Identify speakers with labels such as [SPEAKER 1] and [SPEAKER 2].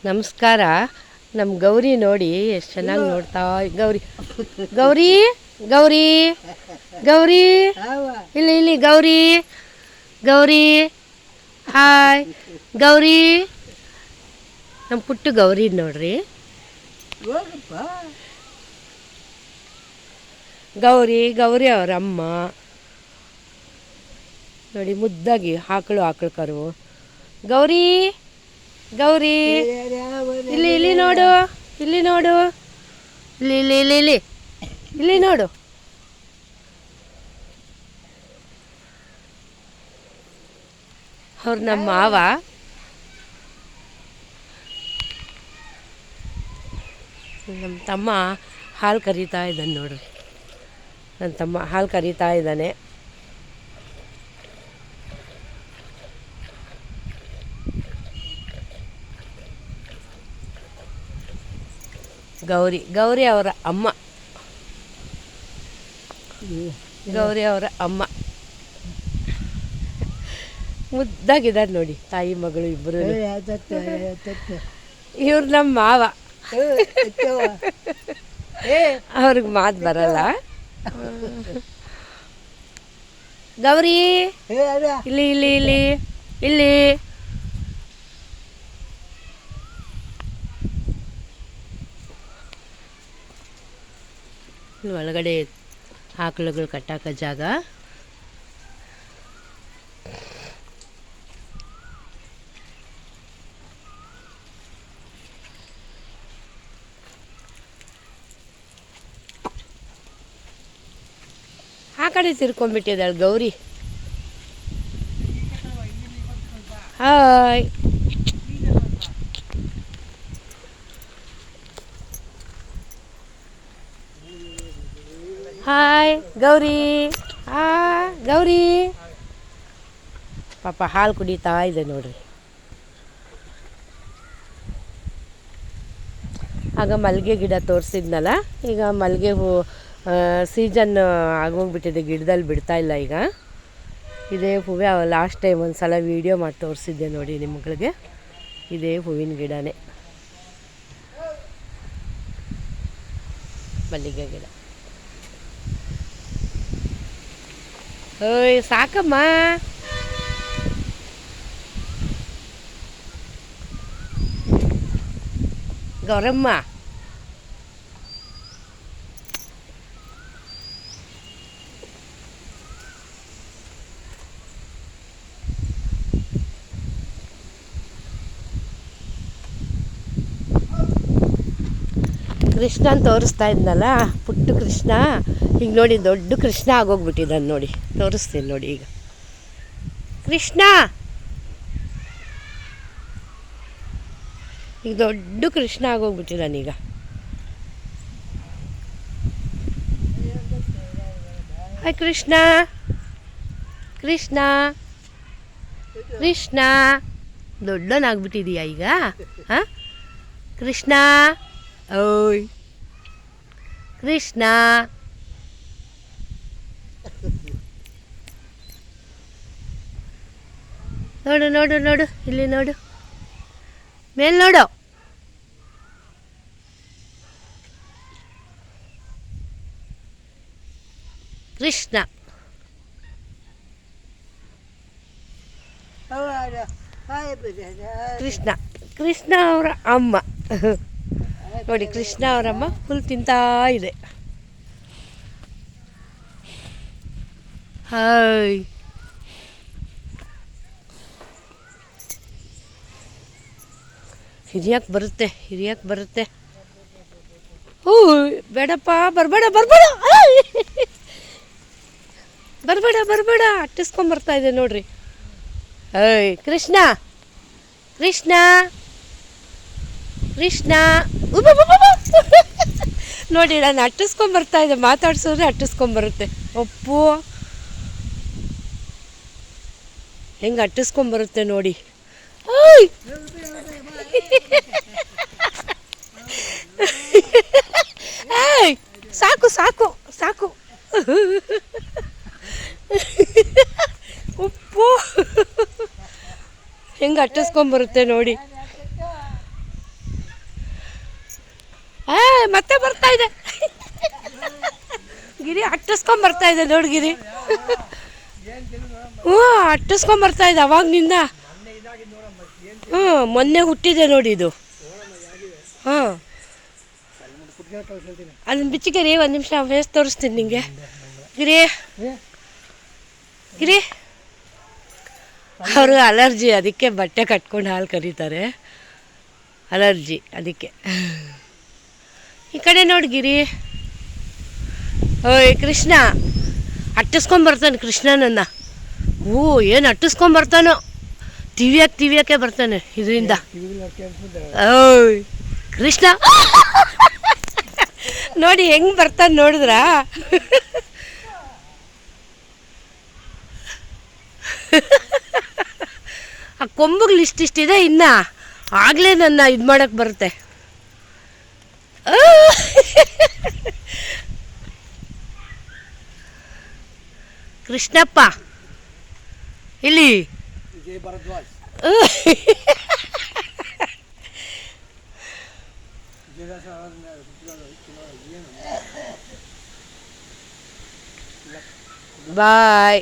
[SPEAKER 1] ನಮಸ್ಕಾರ. ನಮ್ಮ ಗೌರಿ ನೋಡಿ ಎಷ್ಟು ಚೆನ್ನಾಗಿ ನೋಡ್ತಾ. ಗೌರಿ ಗೌರಿ ಗೌರಿ ಗೌರಿ ಇಲ್ಲಿ ಇಲ್ಲಿ ಗೌರಿ ಗೌರಿ ಹಾಯ್ ಗೌರಿ. ನಮ್ಮ ಪುಟ್ಟು ಗೌರಿ ನೋಡ್ರಿ. ಗೌರಿ ಗೌರಿ ಅವ್ರ ಅಮ್ಮ ನೋಡಿ, ಮುದ್ದಾಗಿ ಆಕಳು ಕರು. ಗೌರಿ ಗೌರಿ ಇಲ್ಲಿ ಇಲ್ಲಿ ನೋಡು, ಇಲ್ಲಿ ನೋಡು, ಇಲ್ಲಿ ಇಲ್ಲಿ ಇಲ್ಲಿ ಇಲ್ಲಿ ಇಲ್ಲಿ ನೋಡು. ಅವ್ರು ನಮ್ಮ ಮಾವ. ನಮ್ಮ ತಮ್ಮ ಹಾಲು ಕರೀತಾ ಇದ್ದಾನೆ ನೋಡ್ರಿ. ನನ್ನ ತಮ್ಮ ಹಾಲು ಕರೀತಾ ಇದ್ದಾನೆ. ಗೌರಿ ಗೌರಿ ಅವರ ಅಮ್ಮ. ಗೌರಿ ಅವರ ಅಮ್ಮ ಮುದ್ದಾಗಿದ್ದಾರೆ ನೋಡಿ, ತಾಯಿ ಮಗಳು ಇಬ್ಬರು. ಇವ್ರು ನಮ್ಮ ಮಾವ. ಅವ್ರಿಗೆ ಮಾತು ಬರಲ್ಲ. ಗೌರಿ ಇಲ್ಲಿ ಇಲ್ಲಿ ಇಲ್ಲಿ ಇಲ್ಲಿ ಒಳಗಡೆ ಆಕಳುಗಳು ಕಟ್ಟಾಕ ಜಾಗ. ಆ ಕಡೆ ತಿರ್ಕೊಂಡ್ಬಿಟ್ಟಿದ್ದಾಳೆ ಗೌರಿ. Hi hi Gauri. ಗೌರಿ ಪಾಪ ಹಾಲು ಕುಡಿತಾ ಇದೆ ನೋಡ್ರಿ. ಆಗ ಮಲ್ಲಿಗೆ ಗಿಡ ತೋರಿಸಿದ್ನಲ್ಲ, ಈಗ ಮಲ್ಲಿಗೆ ಹೂ ಸೀಸನ್ ಆಗೋಗ್ಬಿಟ್ಟಿದೆ, ಗಿಡದಲ್ಲಿ ಬಿಡ್ತಾ ಇಲ್ಲ ಈಗ. ಇದೇ ಹೂವೇ ಲಾಸ್ಟ್ ಟೈಮ್ ಒಂದು ಸಲ ವೀಡಿಯೋ ಮಾಡಿ ತೋರಿಸಿದ್ದೆ ನೋಡಿ ನಿಮ್ಗಳಿಗೆ. ಇದೇ ಹೂವಿನ ಗಿಡನೇ ಮಲ್ಲಿಗೆ ಗಿಡ. ಓಯ್ ಸಾಕಮ್ಮ. ಗೌರಮ್ಮ ಕೃಷ್ಣನ್ ತೋರಿಸ್ತಾ ಇದ್ನಲ್ಲ, ಪುಟ್ಟು ಕೃಷ್ಣ. ಈಗ ನೋಡಿ ದೊಡ್ಡ ಕೃಷ್ಣ ಆಗೋಗ್ಬಿಟ್ಟಿದ್ದಾನೆ ನೋಡಿ. ತೋರಿಸ್ತೀನಿ ನೋಡಿ ಈಗ. ಕೃಷ್ಣ ಈಗ ದೊಡ್ಡ ಕೃಷ್ಣ ಆಗೋಗ್ಬಿಟ್ಟಿದ್ದಾನೀಗ. ಹಾಯ್ ಕೃಷ್ಣ ಕೃಷ್ಣ ಕೃಷ್ಣ ದೊಡ್ಡನಾಗ್ಬಿಟ್ಟಿದೀಯಾ ಈಗ. ಹಾಂ ಕೃಷ್ಣ. ಓಯ್ ಕೃಷ್ಣ. ನೋಡು ನೋಡು ನೋಡು, ಇಲ್ಲಿ ನೋಡು, ಮೇಲ್ ನೋಡು. ಕೃಷ್ಣ ಕೃಷ್ಣ ಕೃಷ್ಣ ಅವರ ಅಮ್ಮ ನೋಡಿ. ಕೃಷ್ಣ ಅವರಮ್ಮ ಹುಲ್ ತಿಂತಾ ಇದೆ. ಹಾಯ್ ಹಿರಿಯಕ್ಕೆ ಬರುತ್ತೆ, ಹಿರಿಯಕ್ಕೆ ಬರುತ್ತೆ. ಹೂ ಬೇಡಪ್ಪ, ಬರಬೇಡ ಬರಬೇಡ ಬರಬೇಡ ಬರಬೇಡ, ಅಟ್ಟಿಸ್ಕೊಂಬರ್ತಾ ಇದೆ ನೋಡ್ರಿ. ಏಯ್ ಕೃಷ್ಣ ಕೃಷ್ಣ ಕೃಷ್ಣ ನೋಡಿ, ನಾನು ಅಟ್ಟಿಸ್ಕೊಂಬರ್ತಾ ಇದೆ. ಮಾತಾಡ್ಸೋದ್ರೆ ಅಟ್ಟಿಸ್ಕೊಂಬರುತ್ತೆ. ಒಪ್ಪು ಹೆಂಗೆ ಅಟ್ಟಿಸ್ಕೊಂಬರುತ್ತೆ ನೋಡಿ. ಏಯ್ ಸಾಕು ಸಾಕು ಸಾಕು. ಉಪ್ಪು ಹೆಂಗೆ ಅಟ್ಟಿಸ್ಕೊಂಬರುತ್ತೆ ನೋಡಿ. ಮತ್ತೆ ಬರ್ತಾ ಇದೆ ಗಿರಿ ಅಟ್ಟಿಸ್ಕೊಂಬರ್ತಾ ಇದೆ ನೋಡಿ ಗಿರಿ. ಹ್ಞೂ ಅಟ್ಟಿಸ್ಕೊಂಬರ್ತಾ ಇದೆ ಅವಾಗನಿಂದ. ಹ್ಞೂ ಮೊನ್ನೆ ಹುಟ್ಟಿದೆ ನೋಡಿ ಇದು. ಹಾಂ ಅದನ್ನ ಬಿಚ್ಚಿಗೆರಿ ಒಂದು ನಿಮಿಷ ಫೇಸ್ ತೋರಿಸ್ತೀನಿ ನಿಂಗೆ. ಗಿರಿ ಗಿರಿ ಅವರು ಅಲರ್ಜಿ, ಅದಕ್ಕೆ ಬಟ್ಟೆ ಕಟ್ಕೊಂಡು ಹಾಲು ಕರೀತಾರೆ. ಅಲರ್ಜಿ ಅದಕ್ಕೆ. ಈ ಕಡೆ ನೋಡಿ ಗಿರಿ. ಓಯ್ ಕೃಷ್ಣ ಅಟ್ಟಿಸ್ಕೊಂಬರ್ತಾನೆ ಕೃಷ್ಣನನ್ನು. ಹ್ಞೂ ಏನು ಅಟ್ಟಿಸ್ಕೊಂಬರ್ತಾನೋ, ಟಿವಿಯಾಕೆ ಬರ್ತಾನೆ ಇದರಿಂದ. ಓಯ್ ಕೃಷ್ಣ ನೋಡಿ ಹೆಂಗೆ ಬರ್ತಾನೆ ನೋಡಿದ್ರಾ. ಆ ಕೊಂಬುಗಳು ಇಷ್ಟಿಷ್ಟಿದೆ ಇನ್ನು, ಆಗಲೇ ನನ್ನ ಇದು ಮಾಡೋಕ್ಕೆ ಬರುತ್ತೆ. ಕೃಷ್ಣಪ್ಪ ಇಲ್ಲಿ ಬಾಯ್.